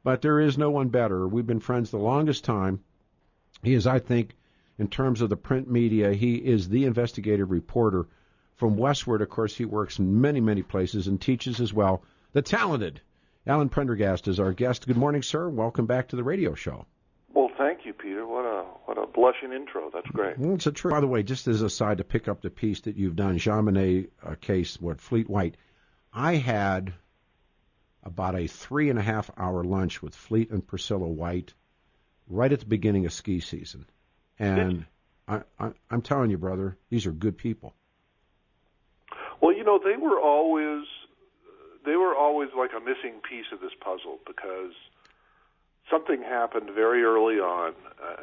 But there is no one better. We've been friends the longest time. He is, I think, in terms of the print media, he is the investigative reporter. From westward, of course, he works in many, many places and teaches as well. The talented Alan Prendergast is our guest. Good morning, sir. Welcome back to the radio show. Well, thank you, Peter. What a blushing intro. That's great. It's a true. By the way, just as a side to pick up the piece that you've done, Jean Monnet case, Fleet White, I had about a 3.5-hour lunch with Fleet and Priscilla White right at the beginning of ski season. And I'm telling you, brother, these are good people. Well, they were always like a missing piece of this puzzle because something happened very early on,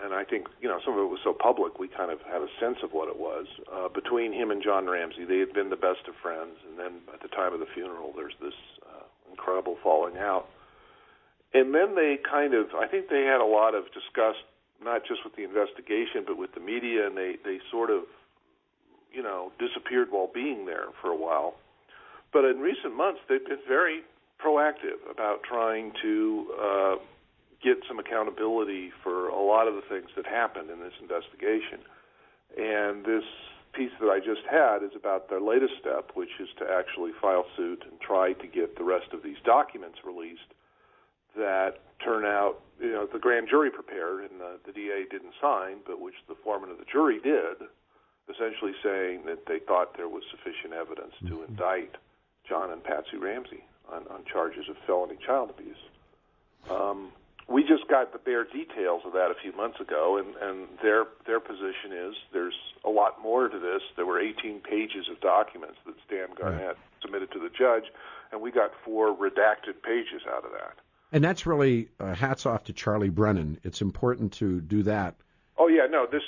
and I think, some of it was so public we kind of had a sense of what it was. Between him and John Ramsey, they had been the best of friends, and then at the time of the funeral, there's this incredible falling out. And then they I think they had a lot of disgust, not just with the investigation, but with the media, and they sort of, disappeared while being there for a while. But in recent months, they've been very proactive about trying to get some accountability for a lot of the things that happened in this investigation. And this piece that I just had is about their latest step, which is to actually file suit and try to get the rest of these documents released that turn out, the grand jury prepared and the DA didn't sign, but which the foreman of the jury did, essentially saying that they thought there was sufficient evidence to indict John and Patsy Ramsey on charges of felony child abuse. We just got the bare details of that a few months ago, and their position is there's a lot more to this. There were 18 pages of documents that Stan Garnett submitted to the judge, and we got 4 redacted pages out of that. And that's really hats off to Charlie Brennan. It's important to do that. Oh, yeah, no, this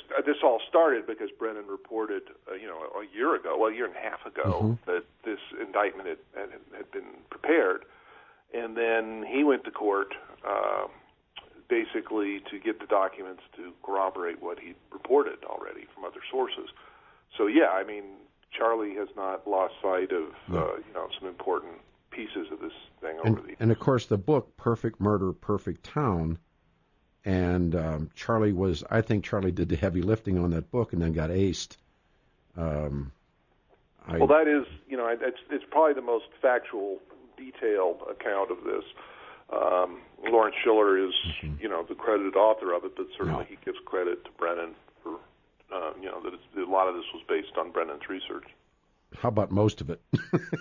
all started because Brennan reported, a year ago, a year and a half ago, that this indictment had been prepared. And then he went to court basically to get the documents to corroborate what he reported already from other sources. So, yeah, Charlie has not lost sight of, some important pieces of this thing over the years. And, of course, the book, Perfect Murder, Perfect Town, and I think Charlie did the heavy lifting on that book and then got aced. Well, that is, it's probably the most factual, detailed account of this. Lawrence Schiller is, the credited author of it, but certainly he gives credit to Brennan for, that a lot of this was based on Brennan's research. How about most of it?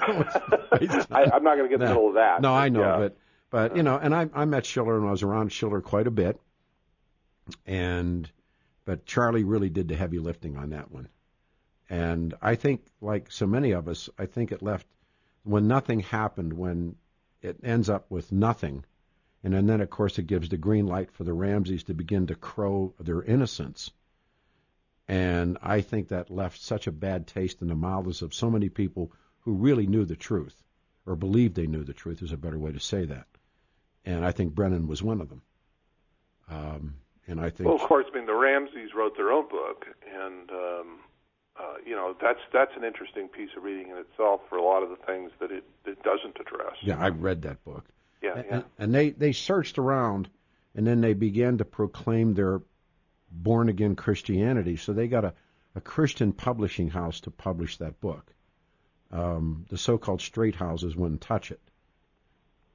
I'm not going to get in the middle of that. No, I know, but and I met Schiller and I was around Schiller quite a bit, but Charlie really did the heavy lifting on that one. And I think, like so many of us, I think it left when nothing happened, when it ends up with nothing, and then of course it gives the green light for the Ramseys to begin to crow their innocence. And I think that left such a bad taste in the mouths of so many people who really knew the truth, or believed they knew the truth is a better way to say that. And I think Brennan was one of them. And I think, well, of course, the Ramseys wrote their own book, and that's an interesting piece of reading in itself for a lot of the things that it doesn't address. Yeah, I read that book. Yeah. And they searched around, and then they began to proclaim their born-again Christianity. So they got a Christian publishing house to publish that book. The so-called straight houses wouldn't touch it.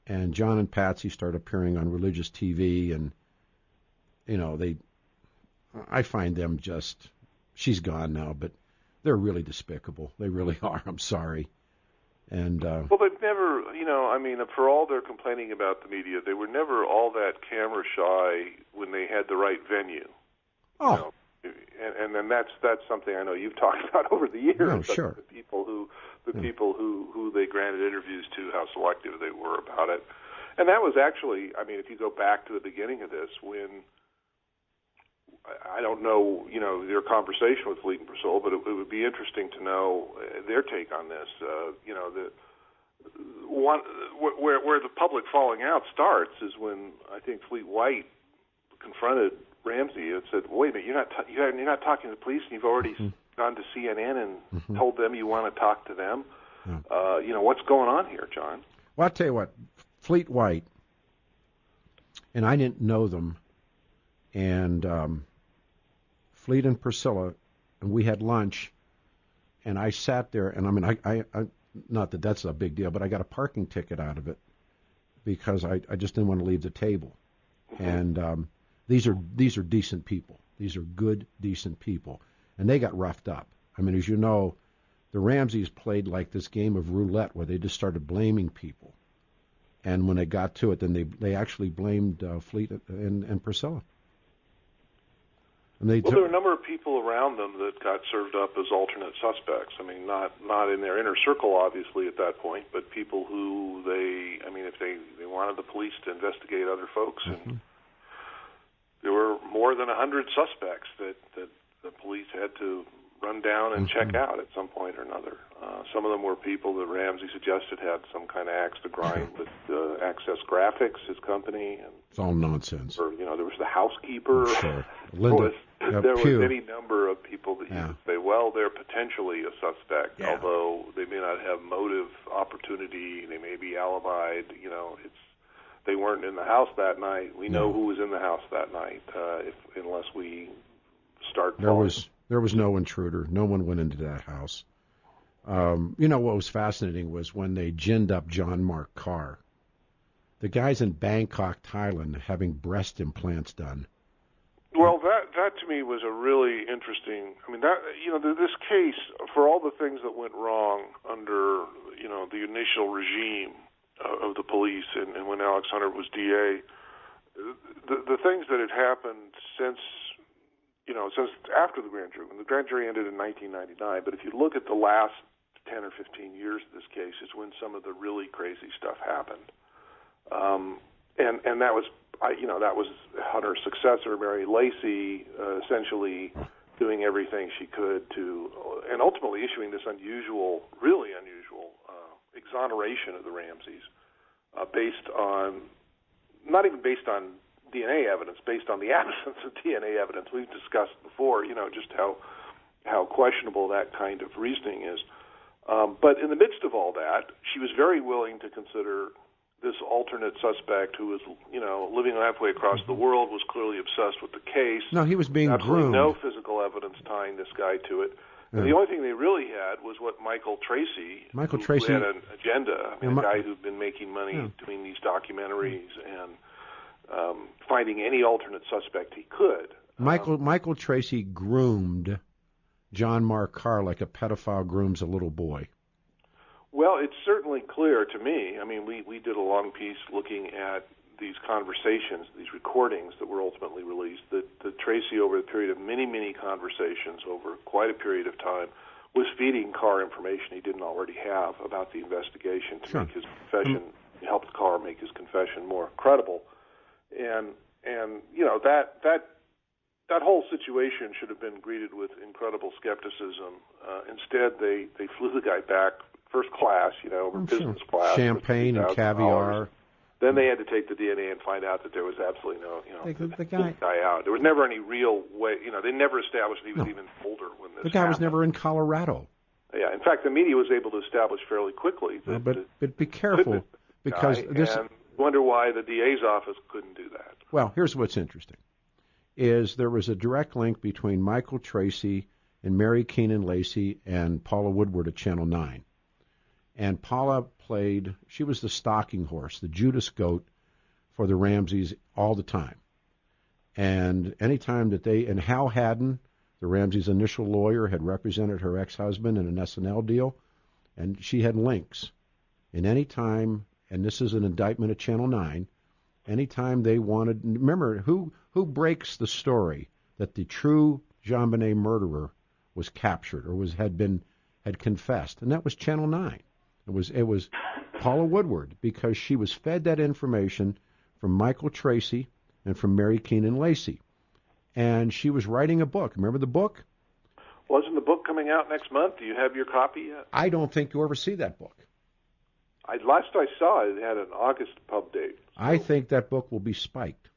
And John and Patsy started appearing on religious TV, and, I find them just, she's gone now, but they're really despicable. They really are. I'm sorry. And well, they've never, for all their complaining about the media, they were never all that camera shy when they had the right venue. Oh. And then that's something I know you've talked about over the years. No, sure. The people who they granted interviews to, how selective they were about it. And that was actually, if you go back to the beginning of this, when I don't know, their conversation with Fleet and Priscilla, but it would be interesting to know their take on this. Where the public falling out starts is when I think Fleet White confronted Ramsey and said, "Wait a minute, you're not talking to the police, and you've already gone to CNN and told them you want to talk to them. What's going on here, John?" Well, I'll tell you what, Fleet White and I didn't know them. And Fleet and Priscilla, and we had lunch, and I sat there, and I mean, I not that that's a big deal, but I got a parking ticket out of it because I just didn't want to leave the table. And these are decent people. These are good, decent people, and they got roughed up. I mean, as you know, the Ramseys played like this game of roulette where they just started blaming people. And when they got to it, then they actually blamed Fleet and Priscilla. And there were a number of people around them that got served up as alternate suspects. I mean, not in their inner circle, obviously, at that point, but people who if they wanted the police to investigate other folks. Mm-hmm. And there were more than 100 suspects that the police had to run down and check out at some point or another. Some of them were people that Ramsey suggested had some kind of axe to grind with Access Graphics, his company. And it's all nonsense. Or, there was the housekeeper. Sure. There was any number of people that you could say, well, they're potentially a suspect, although they may not have motive, opportunity, they may be alibied. They weren't in the house that night. We know who was in the house that night, unless we start. There was no intruder. No one went into that house. What was fascinating was when they ginned up John Mark Carr. The guy's in Bangkok, Thailand, having breast implants done. Well, that to me was a really interesting. I mean, this case, for all the things that went wrong under the initial regime of the police and when Alex Hunter was DA, the things that had happened since after the grand jury. When the grand jury ended in 1999, but if you look at the last 10 or 15 years of this case, is when some of the really crazy stuff happened. And that was Hunter's successor, Mary Lacey, essentially doing everything she could and ultimately issuing this really unusual exoneration of the Ramseys, not even based on DNA evidence, based on the absence of DNA evidence. We've discussed before, just how questionable that kind of reasoning is. But in the midst of all that, she was very willing to consider this alternate suspect who was, living halfway across the world, was clearly obsessed with the case. No, he was being groomed. No physical evidence tying this guy to it. And the only thing they really had was what Michael Tracy who had an agenda. I mean, a guy who'd been making money doing these documentaries and finding any alternate suspect he could. Michael Tracy groomed John Mark Carr like a pedophile grooms a little boy. Well, it's certainly clear to me. I mean, we did a long piece looking at these conversations, these recordings that were ultimately released, that Tracy, over a period of many, many conversations over quite a period of time, was feeding Carr information he didn't already have about the investigation to make his confession, helped Carr make his confession more credible. And that whole situation should have been greeted with incredible skepticism. Instead, they flew the guy back first class, over business class. Champagne and caviar. Then they had to take the DNA and find out that there was absolutely no, the guy out. There was never any real way, they never established he was even older when this The guy happened. was never in Colorado. Yeah, in fact, the media was able to establish fairly quickly. But be careful, because and wonder why the DA's office couldn't do that. Well, here's what's interesting, is there was a direct link between Michael Tracy and Mary Keenan Lacey and Paula Woodward at Channel 9. And Paula she was the stalking horse, the Judas goat for the Ramseys all the time. And anytime that and Hal Haddon, the Ramseys' initial lawyer, had represented her ex-husband in an SNL deal, and she had links. And any time, and this is an indictment at Channel 9, anytime they wanted, remember, who breaks the story that the true JonBenet murderer was captured or had confessed? And that was Channel 9. It was Paula Woodward, because she was fed that information from Michael Tracy and from Mary Keenan Lacey. And she was writing a book. Remember the book? Wasn't the book coming out next month? Do you have your copy yet? I don't think you'll ever see that book. Last I saw it had an August pub date. So. I think that book will be spiked.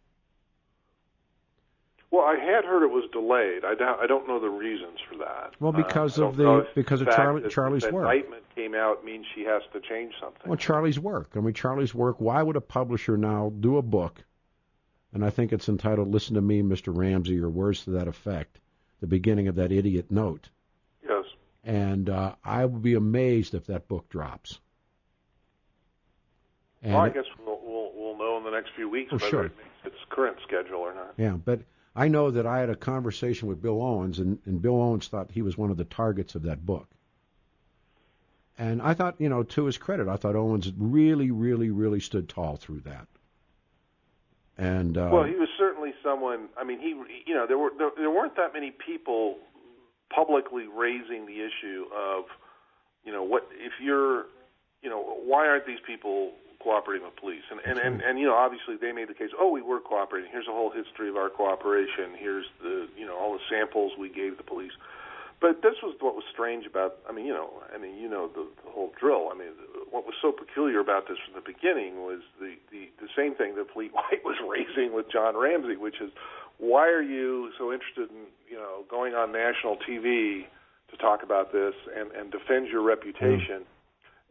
Well, I had heard it was delayed. I don't know the reasons for that. Well, because of Charlie's work. The indictment came out means she has to change something. Well, Charlie's work. Charlie's work. Why would a publisher now do a book and I think it's entitled "Listen to Me, Mr. Ramsey," or words to that effect. The beginning of that idiot note. Yes. And I would be amazed if that book drops. And well, I guess we'll know in the next few weeks whether it makes its current schedule or not. Yeah, but I know that I had a conversation with Bill Owens, and Bill Owens thought he was one of the targets of that book. And I thought, to his credit, I thought Owens really, really, really stood tall through that. And well, he was certainly someone. I mean, there weren't that many people publicly raising the issue of, what if you're, why aren't these people cooperating with police? And obviously they made the case, we were cooperating. Here's a whole history of our cooperation. Here's the, all the samples we gave the police. But this was what was strange about, the whole drill. I mean, what was so peculiar about this from the beginning was the same thing that Fleet White was raising with John Ramsey, which is, why are you so interested in, going on national TV to talk about this and defend your reputation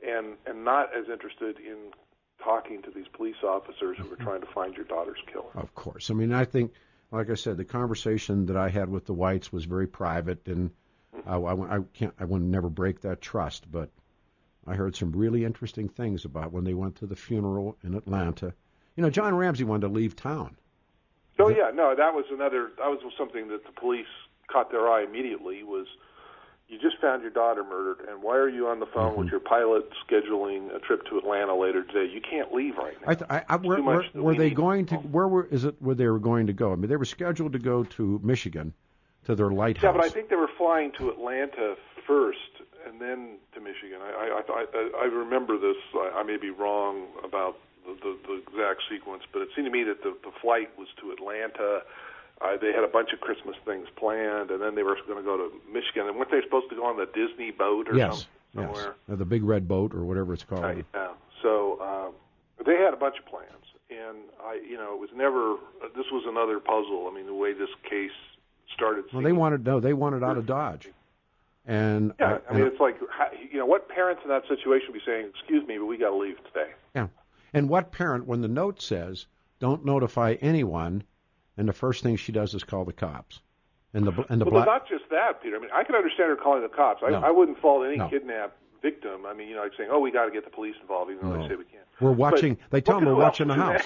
and not as interested in talking to these police officers who were trying to find your daughter's killer? Of course. I mean, I think, like I said, the conversation that I had with the Whites was very private, and I would never break that trust, but I heard some really interesting things about when they went to the funeral in Atlanta. John Ramsey wanted to leave town. That was something that the police caught their eye immediately, was you just found your daughter murdered, and why are you on the phone with your pilot scheduling a trip to Atlanta later today? You can't leave right now. Were they going to go? I mean, they were scheduled to go to Michigan, to their lighthouse. Yeah, but I think they were flying to Atlanta first and then to Michigan. I remember this. I may be wrong about the exact sequence, but it seemed to me that the flight was to Atlanta. They had a bunch of Christmas things planned, and then they were going to go to Michigan. And weren't they supposed to go on the Disney boat or something somewhere? Yes, the big red boat or whatever it's called. Right, yeah. So they had a bunch of plans, and it was never. This was another puzzle. I mean, the way this case started. Well, they wanted out of Dodge. And it's like, what parents in that situation would be saying, "Excuse me, but we got to leave today." Yeah, and what parent, when the note says, "Don't notify anyone," and the first thing she does is call the cops, but not just that, Peter. I mean, I can understand her calling the cops. I wouldn't fault any kidnapped victim. I mean, like saying, we got to get the police involved, even though they say we can't. We're watching. They tell them we're watching the house.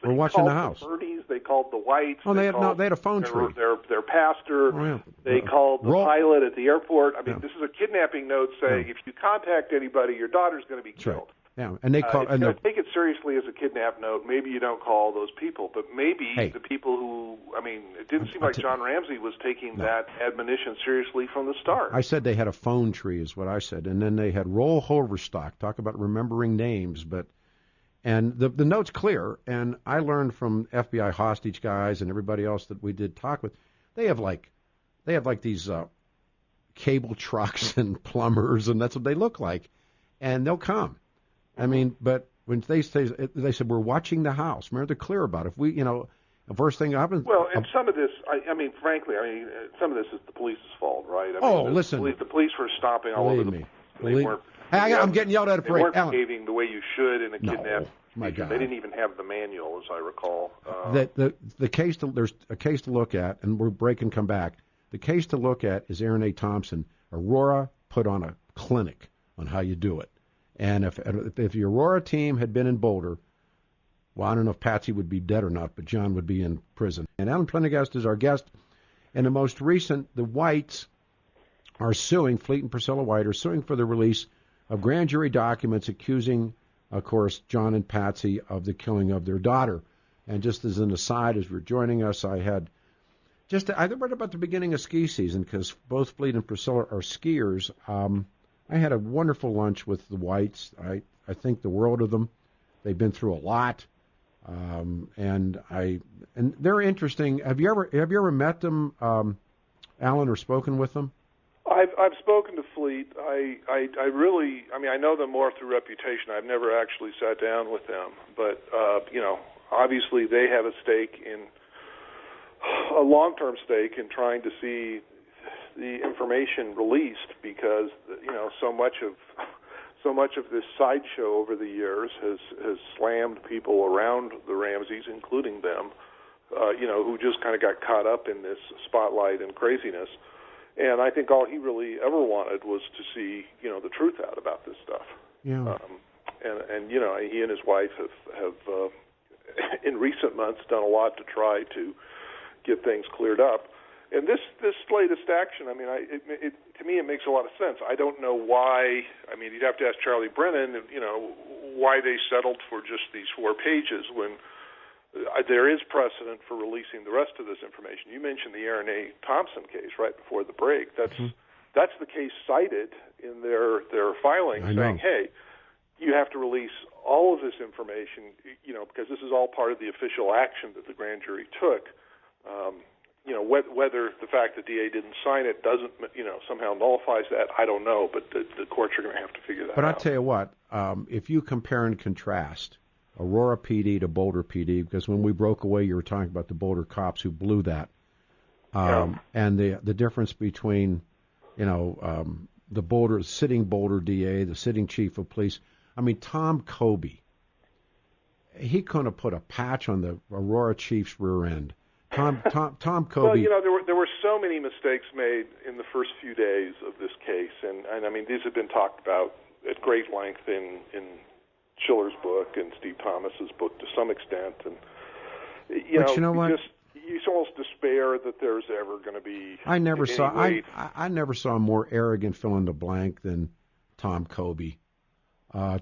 We're watching the house. They called the Birdies. They called the Whites. Oh, they had a phone tree. Their pastor. Oh, yeah. They called the pilot at the airport. I mean, this is a kidnapping note saying if you contact anybody, your daughter's going to be killed. Right. Yeah, and they call. Take it seriously as a kidnap note. Maybe you don't call those people, but maybe the people who. I mean, it didn't seem like John Ramsey was taking that admonition seriously from the start. I said they had a phone tree, is what I said, and then they had Roll Hoverstock. Talk about remembering names, and the note's clear. And I learned from FBI hostage guys and everybody else that we did talk with, they have like these cable trucks and plumbers, and that's what they look like, and they'll come. I mean, but when they said we're watching the house. Remember, they're clear about it. If we, the first thing happens. Well, and some of this, frankly, some of this is the police's fault, right? Listen, the police were stomping all over the place. Believe me. I'm getting yelled at it. They weren't behaving the way you should in a kidnap. My God. They didn't even have the manual, as I recall. The case there's a case to look at, and we're break and come back. The case to look at is Aaron A. Thompson. Aurora put on a clinic on how you do it. And if the Aurora team had been in Boulder, well, I don't know if Patsy would be dead or not, but John would be in prison. And Alan Prendergast is our guest. And the most recent, the Whites are suing, Fleet and Priscilla White are suing for the release of grand jury documents accusing, of course, John and Patsy of the killing of their daughter. And just as an aside, as we're joining us, I read about the beginning of ski season, because both Fleet and Priscilla are skiers. I had a wonderful lunch with the Whites. I think the world of them. They've been through a lot, and they're interesting. Have you ever met them, Alan, or spoken with them? I've spoken to Fleet. I really, I know them more through reputation. I've never actually sat down with them, but obviously they have a long-term stake in trying to see the information released, because so much of this sideshow over the years has slammed people around the Ramseys, including them, who just kind of got caught up in this spotlight and craziness. And I think all he really ever wanted was to see, the truth out about this stuff. Yeah. And he and his wife have in recent months done a lot to try to get things cleared up. And this latest action, I mean, to me it makes a lot of sense. I don't know why. I mean, you'd have to ask Charlie Brennan, why they settled for just these 4 pages when there is precedent for releasing the rest of this information. You mentioned the Aaron A. Thompson case right before the break. That's the case cited in their filing, saying, hey, you have to release all of this information, because this is all part of the official action that the grand jury took. Whether the fact that DA didn't sign it doesn't, somehow nullifies that, I don't know, but the courts are going to have to figure that out. But I'll tell you what, if you compare and contrast Aurora PD to Boulder PD, because when we broke away, you were talking about the Boulder cops who blew that, and the difference between, the sitting Boulder DA, the sitting chief of police. I mean, Tom Kobe, he couldn't have put a patch on the Aurora chief's rear end. Tom Kobe. Well, there were so many mistakes made in the first few days of this case, and I mean these have been talked about at great length in Schiller's book and Steve Thomas's book to some extent, and you almost despair that there's ever going to be. I never saw a more arrogant fill in the blank than Tom Kobe.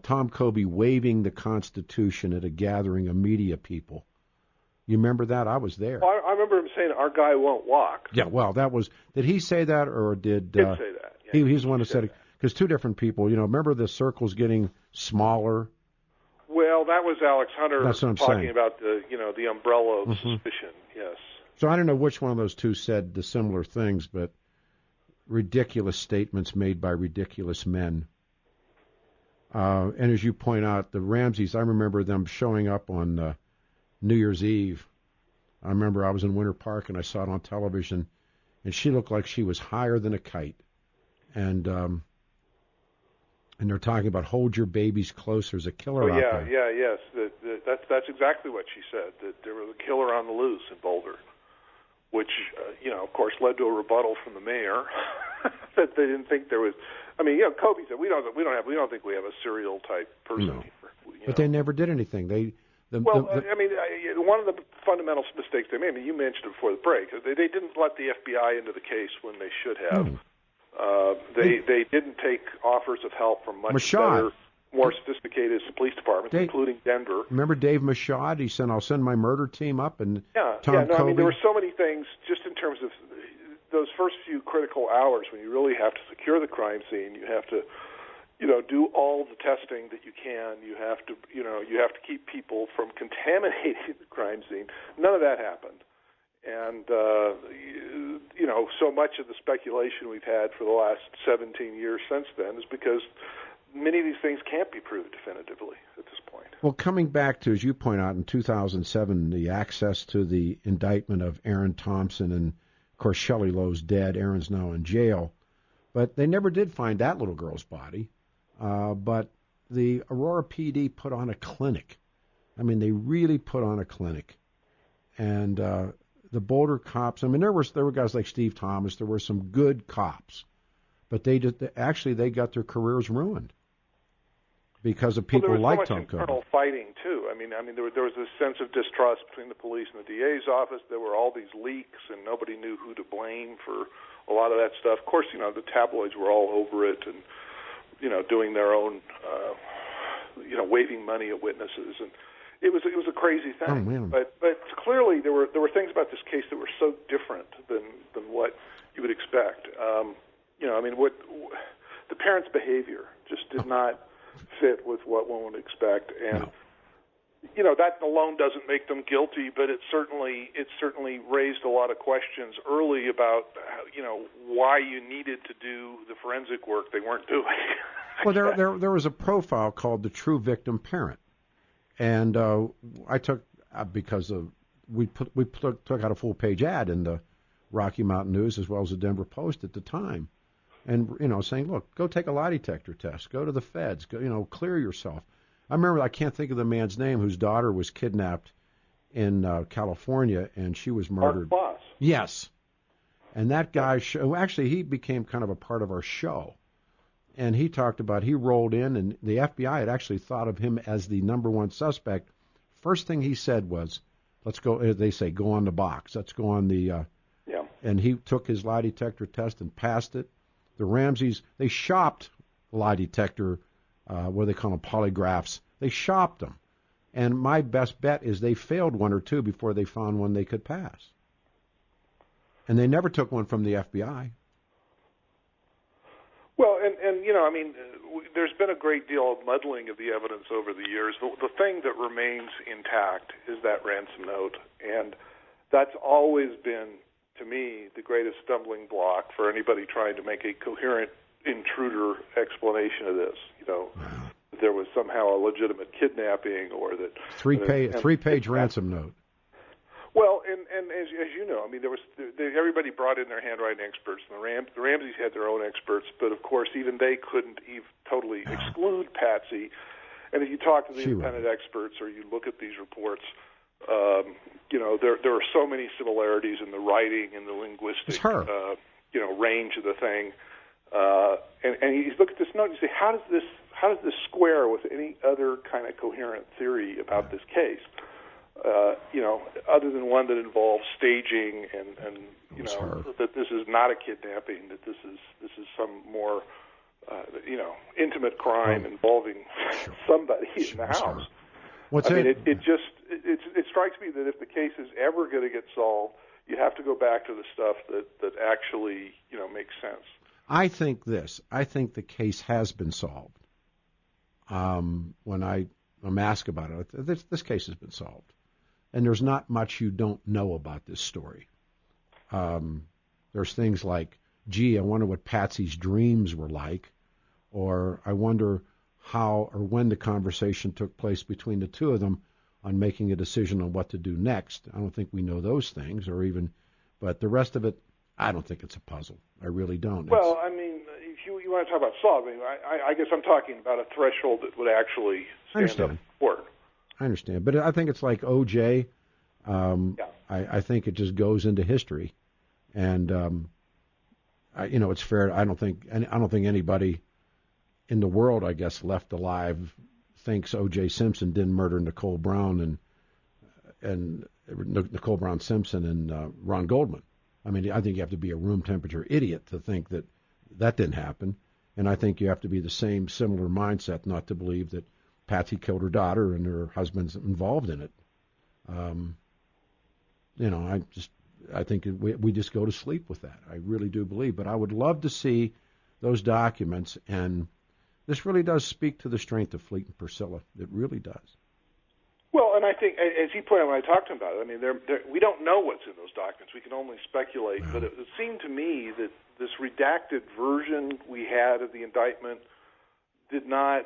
Tom Kobe waving the Constitution at a gathering of media people. You remember that? I was there. Well, I remember him saying, "Our guy won't walk." Yeah, well, that was. Did he say that, or did? He did say that. Yeah, he's the one who said it. Because 2 different people. Remember the circles getting smaller. Well, that was Alex Hunter talking about the umbrella of suspicion. Yes. So I don't know which one of those 2 said the similar things, but ridiculous statements made by ridiculous men. And as you point out, the Ramseys, I remember them showing up on New Year's Eve. I remember I was in Winter Park and I saw it on television, and she looked like she was higher than a kite. And they're talking about hold your babies close. There's a killer out there. Yes. That's exactly what she said. That there was a killer on the loose in Boulder, which of course led to a rebuttal from the mayor that they didn't think there was. I mean, Kobe said we don't think we have a serial type person. No. But they never did anything. I mean, one of the fundamental mistakes they made, you mentioned it before the break, they didn't let the FBI into the case when they should have. They didn't take offers of help from much better, more sophisticated police departments, including Denver. Remember Dave Machad? He said, "I'll send my murder team up." And Tom Kobe. I mean, there were so many things just in terms of those first few critical hours when you really have to secure the crime scene. You have to, do all the testing that you can. You have to keep people from contaminating the crime scene. None of that happened. And, so much of the speculation we've had for the last 17 years since then is because many of these things can't be proved definitively at this point. Well, coming back to, as you point out, in 2007, the access to the indictment of Aaron Thompson, and, of course, Shelley Lowe's dead. Aaron's now in jail. But they never did find that little girl's body. But the Aurora PD put on a clinic. I mean, they really put on a clinic. And the Boulder cops, I mean, there were guys like Steve Thomas. There were some good cops. But they got their careers ruined because of people like Tom Kobe. There was so much internal fighting, too. I mean, there was this sense of distrust between the police and the DA's office. There were all these leaks, and nobody knew who to blame for a lot of that stuff. Of course, the tabloids were all over it and, doing their own, waving money at witnesses. And it was a crazy thing. Oh, man. But clearly there were things about this case that were so different than what you would expect. What the parents' behavior just did not fit with what one would expect, and that alone doesn't make them guilty, but it certainly raised a lot of questions early about why you needed to do the forensic work they weren't doing. Well, there was a profile called the True Victim Parent, and I took because we took out a full page ad in the Rocky Mountain News as well as the Denver Post at the time. And, saying, look, go take a lie detector test. Go to the feds. Go, clear yourself. I remember, I can't think of the man's name whose daughter was kidnapped in California, and she was murdered. Mark Kloss. Yes. And that guy, actually, he became kind of a part of our show. And he talked about, he rolled in, and the FBI had actually thought of him as the number one suspect. First thing he said was, let's go, they say, go on the box. Let's go on the, and he took his lie detector test and passed it. The Ramseys, they shopped lie detector, what do they call them, polygraphs. They shopped them. And my best bet is they failed one or two before they found one they could pass. And they never took one from the FBI. Well, and you know, I mean, there's been a great deal of muddling of the evidence over the years. The thing that remains intact is that ransom note, and that's always been, to me, the greatest stumbling block for anybody trying to make a coherent intruder explanation of this. You know, that there was somehow a legitimate kidnapping, or that three-page ransom note. Well, and as you know, I mean, everybody brought in their handwriting experts, and the Ramseys had their own experts, but of course, even they couldn't totally exclude Patsy. And if you talk to the independent experts, or you look at these reports, you know, there are so many similarities in the writing and the linguistic, you know, range of the thing. And you look at this note and you say, how does this square with any other kind of coherent theory about this case? You know, other than one that involves staging and you know, that this is not a kidnapping, that this is some more you know, intimate crime involving somebody in the house. It strikes me that if the case is ever going to get solved, you have to go back to the stuff that actually, you know, makes sense. I think the case has been solved. When I'm asked about it, this case has been solved. And there's not much you don't know about this story. There's things like, gee, I wonder what Patsy's dreams were like, or I wonder how or when the conversation took place between the two of them on making a decision on what to do next. I don't think we know those things, but the rest of it, I don't think it's a puzzle. I really don't. Well, I mean, if you want to talk about solving, I guess I'm talking about a threshold that would actually stand up for court. I understand, but I think it's like O.J. I think it just goes into history, and you know, it's fair. I don't think anybody in the world, I guess, left alive thinks O.J. Simpson didn't murder Nicole Brown and Nicole Brown Simpson and Ron Goldman. I mean, I think you have to be a room temperature idiot to think that didn't happen, and I think you have to be the similar mindset not to believe that Patsy killed her daughter and her husband's involved in it. You know, I think we just go to sleep with that. I really do believe. But I would love to see those documents, and this really does speak to the strength of Fleet and Priscilla. It really does. Well, and I think, as he pointed out when I talked to him about it, I mean, we don't know what's in those documents. We can only speculate. But it seemed to me that this redacted version we had of the indictment did not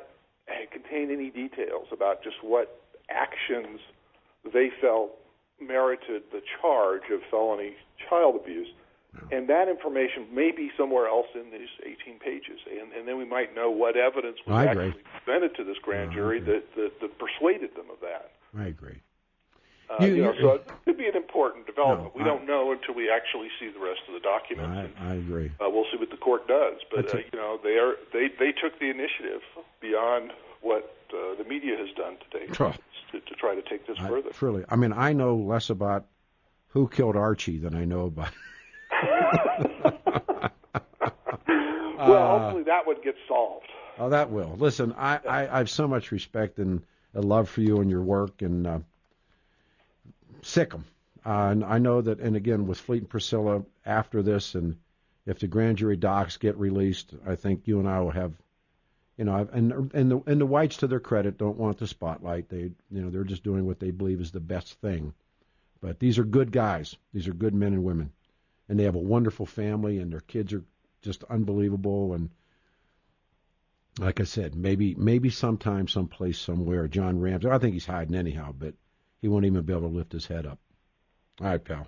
contain any details about just what actions they felt merited the charge of felony child abuse. And that information may be somewhere else in these 18 pages. And then we might know what evidence was actually presented to this grand jury that persuaded them of that. I agree. So it could be an important development. We don't know until we actually see the rest of the documents. I agree. We'll see what the court does. But you know, they took the initiative beyond what the media has done today to try to take this further. Truly, I mean, I know less about who killed Archie than I know about. Well, hopefully that would get solved. Oh, that will. Listen, I have so much respect and a love for you and your work, and sick them. And I know that, and again, with Fleet and Priscilla, after this, and if the grand jury docs get released, I think you and I will have, you know, and the Whites, to their credit, don't want the spotlight. They're just doing what they believe is the best thing. But these are good guys. These are good men and women, and they have a wonderful family, and their kids are just unbelievable. And like I said, maybe sometime, someplace, somewhere, John Ramsey, I think he's hiding anyhow, but he won't even be able to lift his head up. All right, pal.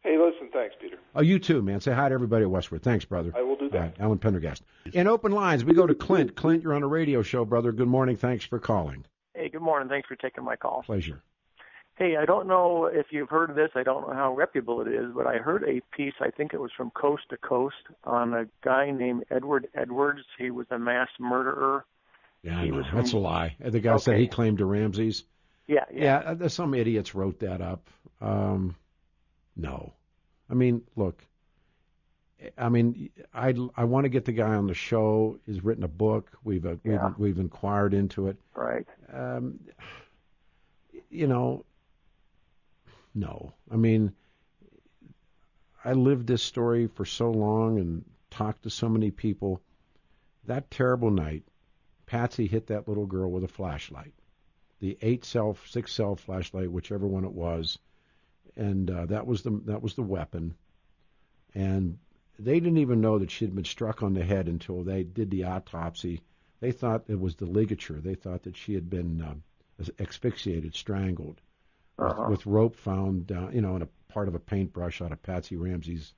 Hey, listen, thanks, Peter. Oh, you too, man. Say hi to everybody at Westward. Thanks, brother. I will do that. Right, Alan Pendergast. In open lines, we go to Clint. Clint, you're on a radio show, brother. Good morning. Thanks for calling. Hey, good morning. Thanks for taking my call. Pleasure. Hey, I don't know if you've heard of this. I don't know how reputable it is, but I heard a piece, I think it was from Coast to Coast, on a guy named Edward Edwards. He was a mass murderer. Yeah, I know. That's a lie. The guy said he claimed to Ramses. Yeah. Some idiots wrote that up. No. I mean, look. I mean, I want to get the guy on the show. He's written a book. We've inquired into it. Right. No. I mean, I lived this story for so long and talked to so many people. That terrible night, Patsy hit that little girl with a flashlight, the 8-cell, 6-cell flashlight, whichever one it was, and that was the weapon. And they didn't even know that she'd been struck on the head until they did the autopsy. They thought it was the ligature. They thought that she had been asphyxiated, strangled, with rope found down, in a part of a paintbrush out of Patsy Ramsey's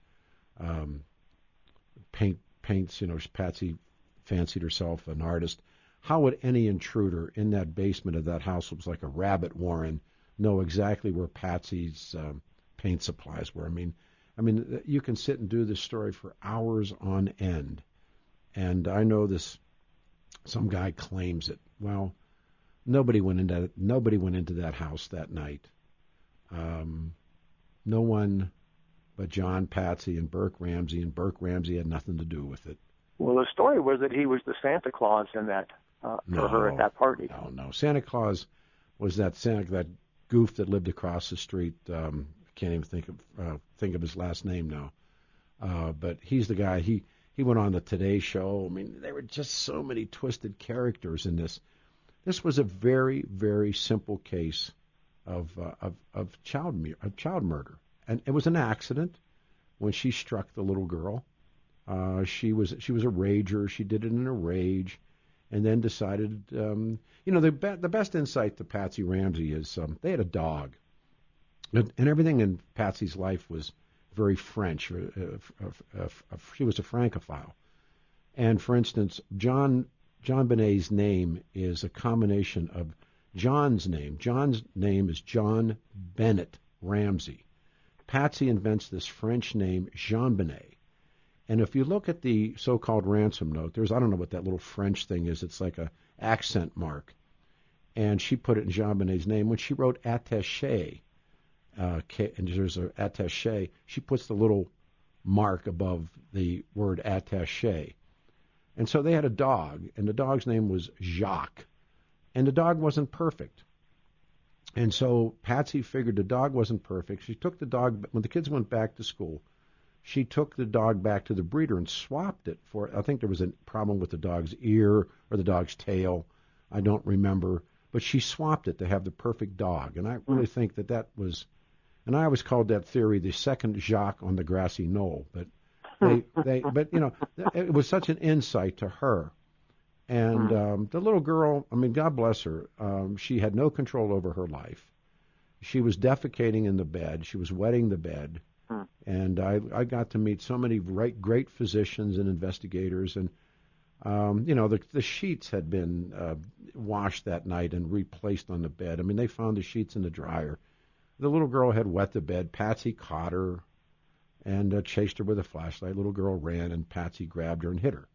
paints. Patsy fancied herself an artist. How would any intruder in that basement of that house, it was like a rabbit warren, know exactly where Patsy's paint supplies were? I mean, you can sit and do this story for hours on end, and I know this. Some guy claims it. Well, nobody went into that house that night. No one but John, Patsy, and Burke Ramsey, and Burke Ramsey had nothing to do with it. Well, the story was that he was the Santa Claus in that for her at that party. No. Santa Claus was that goof that lived across the street. Can't even think of his last name now. But he's the guy. He went on the Today Show. I mean, there were just so many twisted characters in this. This was a very, very simple case of child murder, and it was an accident when she struck the little girl. She was a rager. She did it in a rage, and then decided. The best insight to Patsy Ramsey is they had a dog. And everything in Patsy's life was very French. She was a Francophile. And, for instance, John Benet's name is a combination of John's name. John's name is John Bennett Ramsey. Patsy invents this French name, Jean Benet. And if you look at the so-called ransom note, I don't know what that little French thing is. It's like a accent mark. And she put it in Jean Benet's name. When she wrote attaché, and there's an attaché, she puts the little mark above the word attaché. And so they had a dog, and the dog's name was Jacques. And the dog wasn't perfect. And so Patsy figured the dog wasn't perfect. She took the dog, when the kids went back to school, she took the dog back to the breeder and swapped it for, I think there was a problem with the dog's ear or the dog's tail. I don't remember. But she swapped it to have the perfect dog. And I really think that was, and I always called that theory the second Jacques on the grassy knoll. But it was such an insight to her. And the little girl, I mean, God bless her, she had no control over her life. She was defecating in the bed. She was wetting the bed. And I got to meet so many great physicians and investigators. And, the sheets had been washed that night and replaced on the bed. I mean, they found the sheets in the dryer. The little girl had wet the bed. Patsy caught her and chased her with a flashlight. Little girl ran, and Patsy grabbed her and hit her.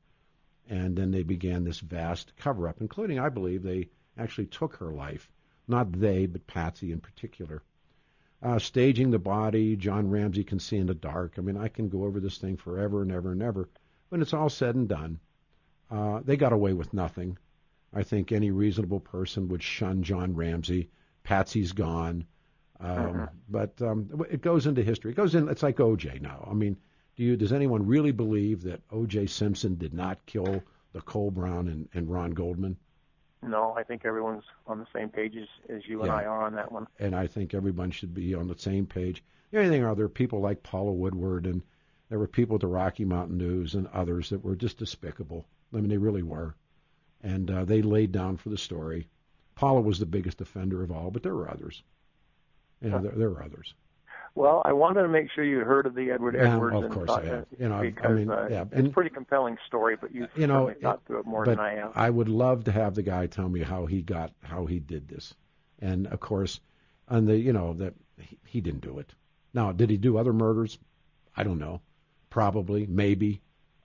And then they began this vast cover-up, including, I believe, they actually took her life. Not they, but Patsy in particular. Staging the body, John Ramsey can see in the dark. I mean, I can go over this thing forever and ever and ever. When it's all said and done, they got away with nothing. I think any reasonable person would shun John Ramsey. Patsy's gone. But it goes into history. It's like O.J. now. I mean, does anyone really believe that O.J. Simpson did not kill Nicole Brown and Ron Goldman? No, I think everyone's on the same page as you and I are on that one. And I think everyone should be on the same page. Anything or there are people like Paula Woodward, and there were people at the Rocky Mountain News and others that were just despicable. I mean, they really were. And they laid down for the story. Paula was the biggest offender of all, but there were others. There were others. Well, I wanted to make sure you heard of the Edward Edwards. Of course I have. It's a pretty compelling story, but you've got through it more than I have. I would love to have the guy tell me how he did this. And, of course, on the, that he didn't do it. Now, did he do other murders? I don't know. Probably, maybe.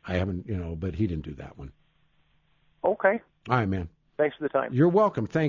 I haven't, but he didn't do that one. Okay. All right, man. Thanks for the time. You're welcome. Thank you.